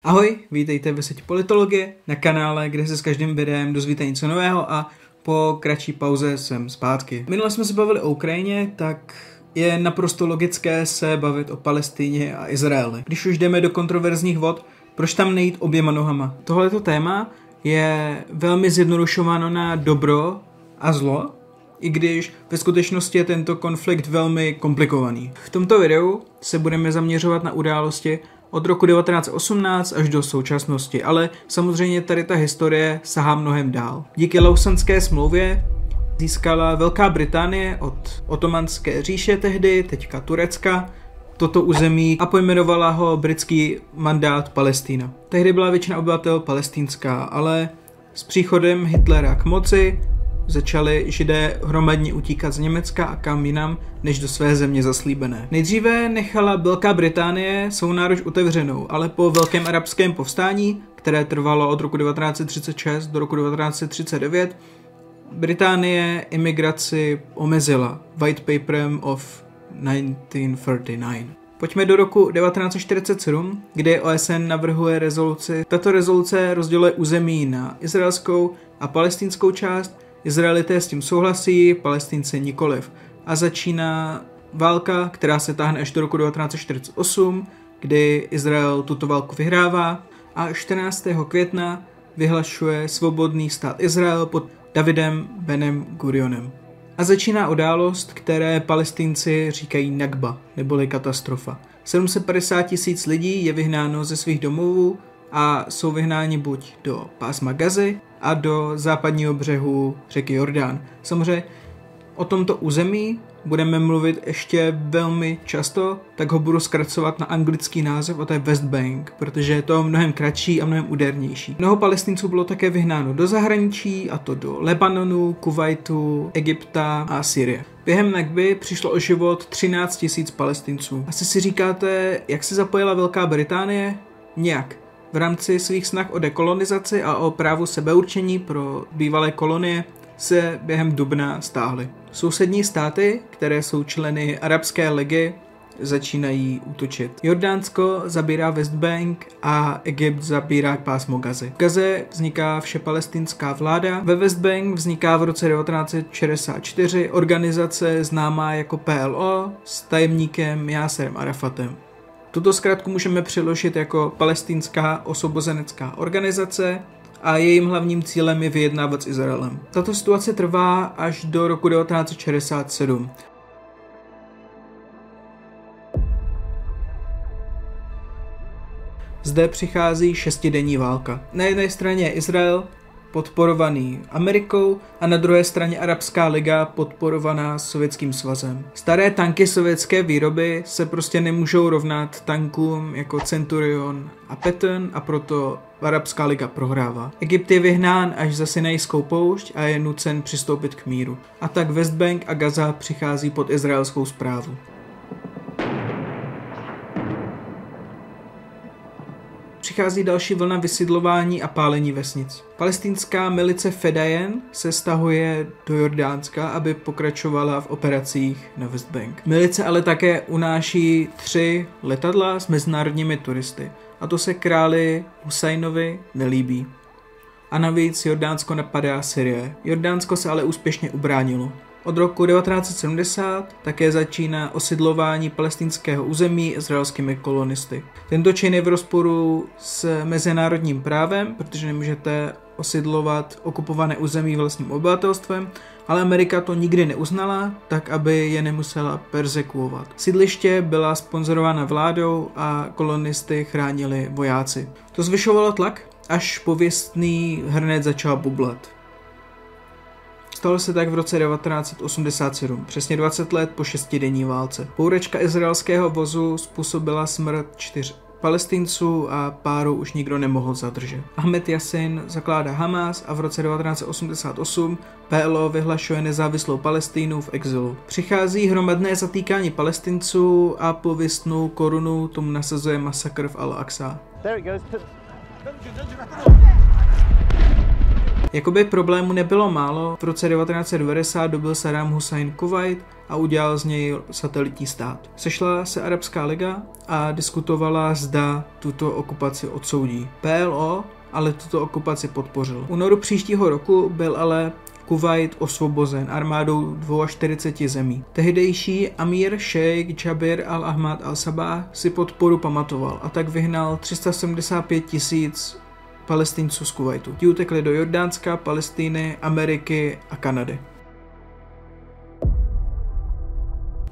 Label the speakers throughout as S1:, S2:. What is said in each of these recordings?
S1: Ahoj, vítejte ve světě politologie, na kanále, kde se s každým videem dozvíte něco nového a po kratší pauze jsem zpátky. Minule jsme se bavili o Ukrajině, tak je naprosto logické se bavit o Palestině a Izraeli. Když už jdeme do kontroverzních vod, proč tam nejít oběma nohama? Tohleto téma je velmi zjednodušováno na dobro a zlo, i když ve skutečnosti je tento konflikt velmi komplikovaný. V tomto videu se budeme zaměřovat na události od roku 1918 až do současnosti, ale samozřejmě tady ta historie sahá mnohem dál. Díky Lausanské smlouvě získala Velká Británie od Otomanské říše tehdy, teďka Turecka, toto území a pojmenovala ho britský mandát Palestina. Tehdy byla většina obyvatel palestinská, ale s příchodem Hitlera k moci začali Židé hromadně utíkat z Německa a kam jinam, než do své země zaslíbené. Nejdříve nechala Velká Británie svou náruč otevřenou, ale po Velkém arabském povstání, které trvalo od roku 1936 do roku 1939, Británie imigraci omezila White Paperem of 1939. Pojďme do roku 1947, kde OSN navrhuje rezoluci. Tato rezoluce rozděluje území na izraelskou a palestinskou část. Izraelité s tím souhlasí, Palestinci nikoliv. A začíná válka, která se táhne až do roku 1948, kdy Izrael tuto válku vyhrává a 14. května vyhlašuje svobodný stát Izrael pod Davidem Benem Gurionem. A začíná událost, které Palestinci říkají Nakba, neboli katastrofa. 750 000 lidí je vyhnáno ze svých domovů a jsou vyhnáni buď do pásma Gazy a do západního břehu řeky Jordán. Samozřejmě o tomto území budeme mluvit ještě velmi často, tak ho budu zkracovat na anglický název, a to je West Bank, protože je to mnohem kratší a mnohem údernější. Mnoho Palestinců bylo také vyhnáno do zahraničí, a to do Lebanonu, Kuvajtu, Egypta a Sýrie. Během Nakby přišlo o život 13 000 Palestinců. Asi si říkáte, jak se zapojila Velká Británie? Nějak. V rámci svých snah o dekolonizaci a o právu sebeurčení pro bývalé kolonie se během dubna stáhly. Sousední státy, které jsou členy Arabské ligy, začínají útočit. Jordánsko zabírá West Bank a Egypt zabírá pásmo Gazy. V Gaze vzniká všepalestinská vláda, ve West Bank vzniká v roce 1964 organizace známá jako PLO s tajemníkem Jáserem Arafatem. Tuto zkrátku můžeme přeložit jako Palestinská osvobozenecká organizace a jejím hlavním cílem je vyjednávat s Izraelem. Tato situace trvá až do roku 1967. Zde přichází šestidenní válka. Na jedné straně je Izrael, podporovaný Amerikou, a na druhé straně Arabská liga, podporovaná Sovětským svazem. Staré tanky sovětské výroby se prostě nemůžou rovnat tankům jako Centurion a Patton, a proto Arabská liga prohrává. Egypt je vyhnán až za Sinajskou poušť a je nucen přistoupit k míru. A tak West Bank a Gaza přichází pod izraelskou správu. Přichází další vlna vysidlování a pálení vesnic. Palestinská milice Fedajen se stahuje do Jordánska, aby pokračovala v operacích na West Bank. Milice ale také unáší 3 letadla s mezinárodními turisty. A to se králi Husajnovi nelíbí. A navíc Jordánsko napadá Syrie. Jordánsko se ale úspěšně ubránilo. Od roku 1970 také začíná osidlování palestinského území izraelskými kolonisty. Tento čin je v rozporu s mezinárodním právem, protože nemůžete osidlovat okupované území vlastním obyvatelstvem, ale Amerika to nikdy neuznala, tak aby je nemusela perzekuovat. Sídliště byla sponzorována vládou a kolonisty chránili vojáci. To zvyšovalo tlak, až pověstný hrnec začal bublat. Stalo se tak v roce 1987, přesně 20 let po šestidenní válce. Bouřka izraelského vozu způsobila smrt 4 Palestinců a páru už nikdo nemohl zadržet. Ahmed Yassin zakládá Hamas a v roce 1988 PLO vyhlašuje nezávislou Palestínu v exilu. Přichází hromadné zatýkání Palestinců a pověstnou korunu tomu nasazuje masakr v Al-Aqsa. Jakoby problému nebylo málo, v roce 1990 dobil Saddam Hussein Kuvajt a udělal z něj satelitní stát. Sešla se Arabská liga a diskutovala, zda tuto okupaci odsoudí. PLO ale tuto okupaci podpořil. V únoru příštího roku byl ale Kuvajt osvobozen armádou 42 zemí. Tehdejší Amir Sheikh Jabir al-Ahmad al-Sabah si podporu pamatoval a tak vyhnal 375 000 Palestinců z Kuvajtu. Ti utekli do Jordánska, Palestiny, Ameriky a Kanady.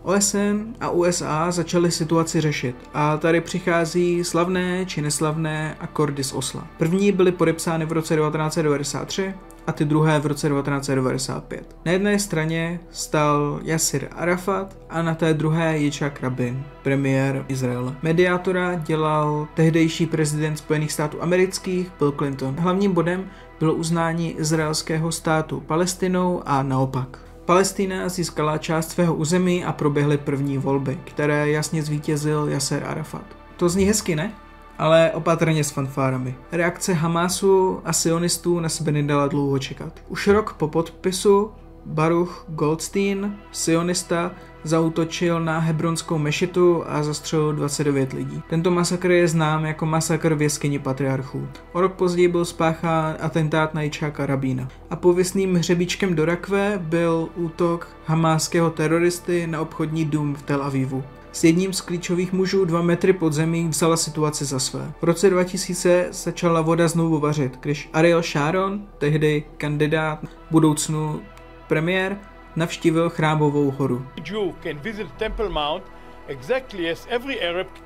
S1: OSN a USA začaly situaci řešit a tady přichází slavné či neslavné akordy z Osla. První byly podepsány v roce 1993 a ty druhé v roce 1995. Na jedné straně stál Yasir Arafat a na té druhé Yitzhak Rabin, premiér Izraele. Mediátora dělal tehdejší prezident Spojených států amerických Bill Clinton. Hlavním bodem bylo uznání izraelského státu Palestinou a naopak. Palestina získala část svého území a proběhly první volby, které jasně zvítězil Yasser Arafat. To zní hezky, ne? Ale opatrně s fanfárami. Reakce Hamásu a sionistů na sebe nedala dlouho čekat. Už rok po podpisu Baruch Goldstein, sionista, zaútočil na hebronskou mešitu a zastřelil 29 lidí. Tento masakr je znám jako masakr v jeskyni patriarchů. O rok později byl spáchán atentát na Yitzhaka Rabína. A pověstným hřebíčkem do rakve byl útok hamáského teroristy na obchodní dům v Tel Avivu. S jedním z klíčových mužů 2 metry pod zemí vzala situaci za své. V roce 2000 začala voda znovu vařit, když Ariel Sharon, tehdy kandidát budoucnu premiér, navštívil Chrámovou horu.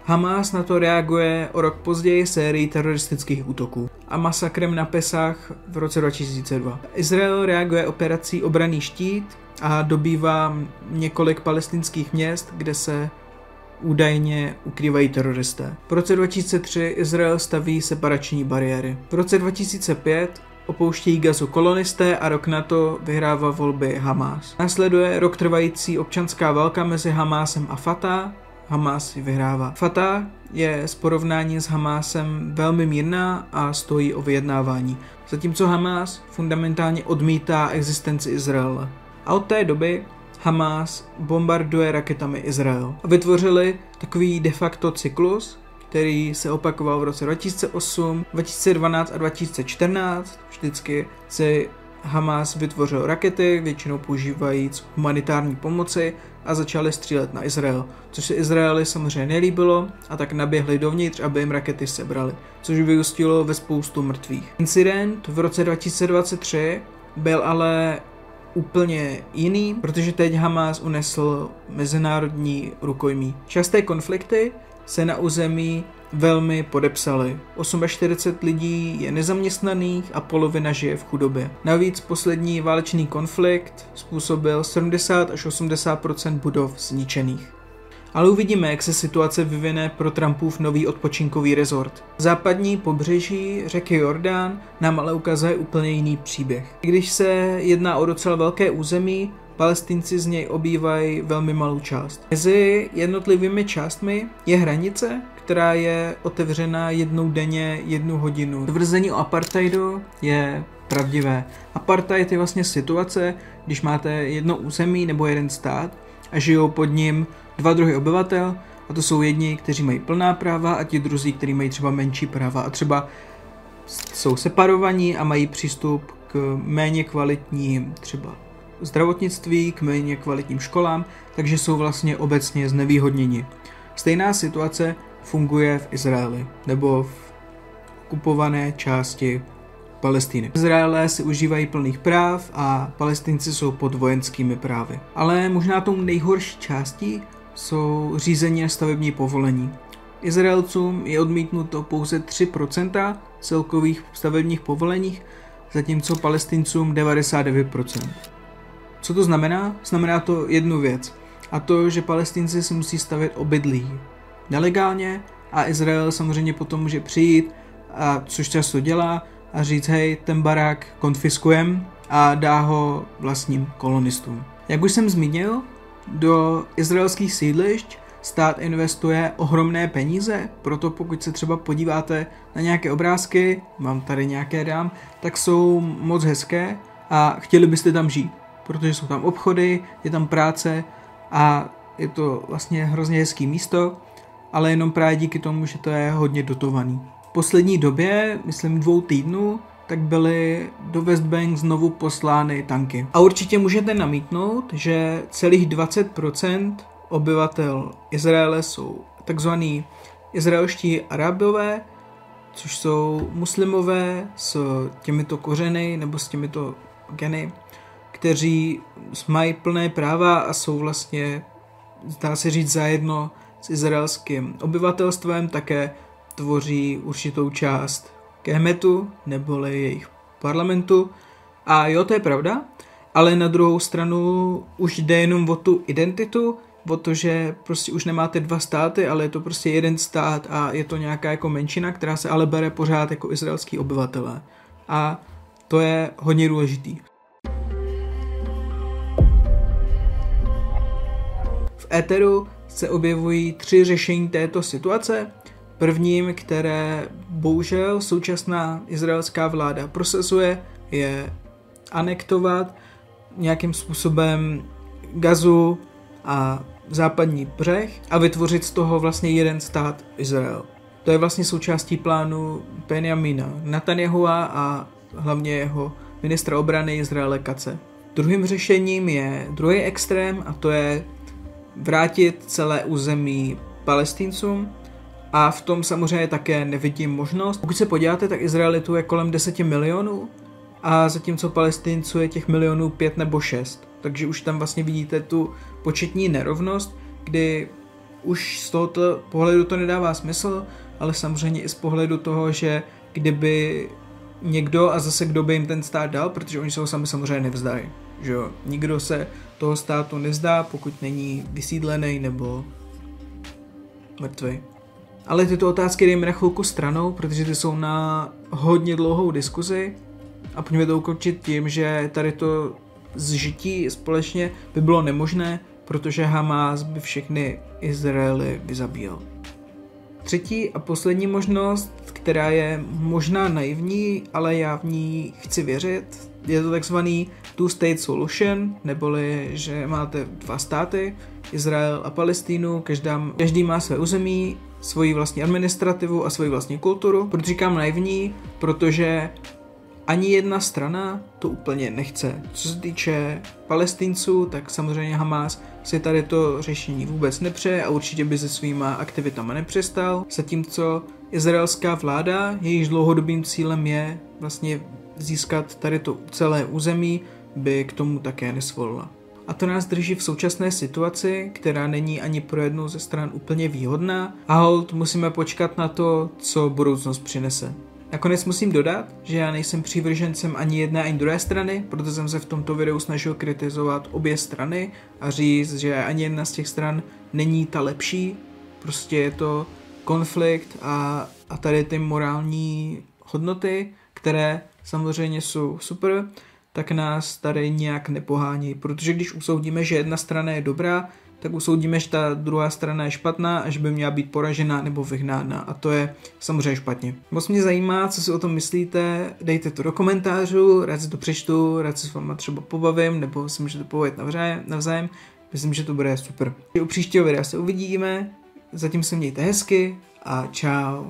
S1: Hamás na to reaguje o rok později sérií teroristických útoků a masakrem na Pesach v roce 2002. Izrael reaguje operací Obranný štít a dobývá několik palestinských měst, kde se údajně ukrývají teroristé. V roce 2003 Izrael staví separační bariéry. V roce 2005 opouštějí Gazu kolonisté a rok na to vyhrává volby Hamás. Následuje rok trvající občanská válka mezi Hamásem a Fatah. Hamás ji vyhrává. Fatah je z porovnání s Hamásem velmi mírná a stojí o vyjednávání, zatímco Hamás fundamentálně odmítá existenci Izraele. A od té doby Hamás bombarduje raketami Izrael. Vytvořili takový de facto cyklus, který se opakoval v roce 2008, 2012 a 2014. Vždycky si Hamás vytvořil rakety, většinou používajíc humanitární pomoci a začali střílet na Izrael, což se Izraeli samozřejmě nelíbilo a tak naběhli dovnitř, aby jim rakety sebrali, což vyústilo ve spoustu mrtvých. Incident v roce 2023 byl ale úplně jiný, protože teď Hamás unesl mezinárodní rukojmí. Časté konflikty se na území velmi podepsaly. 48 lidí je nezaměstnaných a polovina žije v chudobě. Navíc poslední válečný konflikt způsobil 70 až 80% budov zničených. Ale uvidíme, jak se situace vyvine pro Trumpův nový odpočinkový rezort. Západní pobřeží řeky Jordán nám ale ukazuje úplně jiný příběh. Když se jedná o docela velké území, Palestinci z něj obývají velmi malou část. Mezi jednotlivými částmi je hranice, která je otevřena jednou denně, 1 hodinu. Tvrzení o apartheidu je pravdivé. Apartheid je vlastně situace, když máte jedno území nebo jeden stát a žijou pod ním 2 druhy obyvatel, a to jsou jedni, kteří mají plná práva a ti druzí, kteří mají třeba menší práva a třeba jsou separovaní a mají přístup k méně kvalitním třeba zdravotnictví, k méně kvalitním školám, takže jsou vlastně obecně znevýhodněni. Stejná situace funguje v Izraeli nebo v okupované části Palestiny. Izraelé si užívají plných práv a Palestinci jsou pod vojenskými právy. Ale možná tou nejhorší částí jsou řízení na stavební povolení. Izraelcům je odmítnuto pouze 3% celkových stavebních povoleních, zatímco Palestincům 99%. Co to znamená? Znamená to jednu věc. A to, že Palestinci si musí stavět obydlí nelegálně a Izrael samozřejmě potom může přijít, a což často dělá, a říct, hej, ten barák konfiskujem a dá ho vlastním kolonistům. Jak už jsem zmínil, do izraelských sídlišť stát investuje ohromné peníze, proto pokud se třeba podíváte na nějaké obrázky, mám tady nějaké dám, tak jsou moc hezké a chtěli byste tam žít, protože jsou tam obchody, je tam práce a je to vlastně hrozně hezký místo, ale jenom právě díky tomu, že to je hodně dotovaný. V poslední době, myslím 2 týdnů, tak byly do West Bank znovu poslány tanky. A určitě můžete namítnout, že celých 20% obyvatel Izraele jsou takzvaní izraelští Arabové, což jsou muslimové s těmito kořeny nebo s těmito geny, kteří mají plné práva a jsou vlastně, dá se říct, zajedno s izraelským obyvatelstvem, také tvoří určitou část Kehmetu, neboli jejich parlamentu. A jo, to je pravda, ale na druhou stranu už jde jenom o tu identitu, o to, že prostě už nemáte 2 státy, ale je to prostě jeden stát a je to nějaká jako menšina, která se ale bere pořád jako izraelský obyvatelé. A to je hodně důležitý. V éteru se objevují 3 řešení této situace. Prvním, které bohužel současná izraelská vláda prosazuje, je anektovat nějakým způsobem Gazu a západní břeh a vytvořit z toho vlastně jeden stát Izrael. To je vlastně součástí plánu Benjamina Netanyahua a hlavně jeho ministra obrany Izraele Katze. Druhým řešením je druhý extrém a to je vrátit celé území Palestincům. A v tom samozřejmě také nevidím možnost. Pokud se podíváte, tak Izraelitů je kolem 10 milionů a zatímco Palestinců je těch milionů 5 nebo 6. Takže už tam vlastně vidíte tu početní nerovnost, kdy už z tohoto pohledu to nedává smysl, ale samozřejmě i z pohledu toho, že kdyby někdo a zase kdo by jim ten stát dal, protože oni se ho sami samozřejmě nevzdají. Že jo? Nikdo se toho státu nevzdá, pokud není vysídlený nebo mrtvý. Ale tyto otázky dejme na chvilku stranou, protože ty jsou na hodně dlouhou diskuzi a pojďme to ukončit tím, že tady to zžití společně by bylo nemožné, protože Hamas by všechny Izraeli vyzabíjel. Třetí a poslední možnost, která je možná naivní, ale já v ní chci věřit, je to takzvaný two-state solution, neboli že máte 2 státy, Izrael a Palestínu, každý má své území, svoji vlastní administrativu a svoji vlastní kulturu. Proč říkám naivní? Protože ani jedna strana to úplně nechce. Co se týče Palestinců, tak samozřejmě Hamas si tady to řešení vůbec nepřeje a určitě by se svýma aktivitama nepřestal. Zatímco izraelská vláda, jejíž dlouhodobým cílem je vlastně získat tady to celé území, by k tomu také nesvolila. A to nás drží v současné situaci, která není ani pro jednu ze stran úplně výhodná a holt musíme počkat na to, co budoucnost přinese. Nakonec musím dodat, že já nejsem přívržencem ani jedné, ani druhé strany, proto jsem se v tomto videu snažil kritizovat obě strany a říct, že ani jedna z těch stran není ta lepší, prostě je to konflikt a tady ty morální hodnoty, které samozřejmě jsou super, tak nás tady nějak nepohání, protože když usoudíme, že jedna strana je dobrá, tak usoudíme, že ta druhá strana je špatná a že by měla být poražena nebo vyhnána a to je samozřejmě špatně. Moc mě zajímá, co si o tom myslíte, dejte to do komentářů, rád si to přečtu, rád se s váma třeba pobavím nebo si můžete povědět navzájem, myslím, že to bude super. U příštího videa se uvidíme, zatím se mějte hezky a čau.